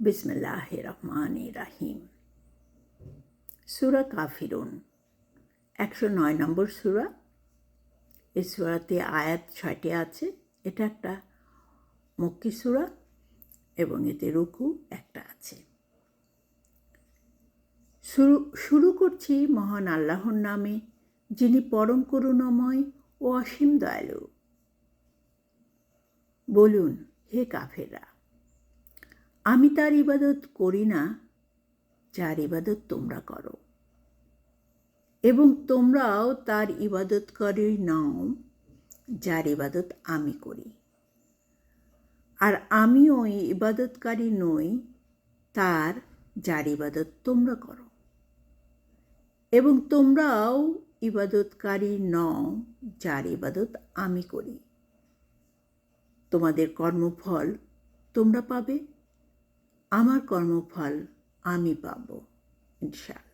বিসমিল্লাহির রহমানির রহিম। সূরা কাফিরুন 109 নম্বর সূরা। এই সূরাতে আয়াত 6টি আছে। এটা একটা মক্কি সূরা এবং এতে রুকু একটা আছে। শুরু করছি মহান আল্লাহর নামে, যিনি পরম করুণাময় ও অসীম দয়ালু। বলুন, হে কাফেররা, আমি তার ইবাদত করি না যার ইবাদত তোমরা করো, এবং তোমরাও তার ইবাদতকারী নও যার ইবাদত আমি করি। আর আমিও ইবাদতকারী নই তার যার ইবাদত তোমরা করো, এবং তোমরাও ইবাদতকারী নও যার ইবাদত আমি করি। তোমাদের কর্মফল তোমরা পাবে, আমার কর্মফল আমি পাব ইনশাআল্লাহ।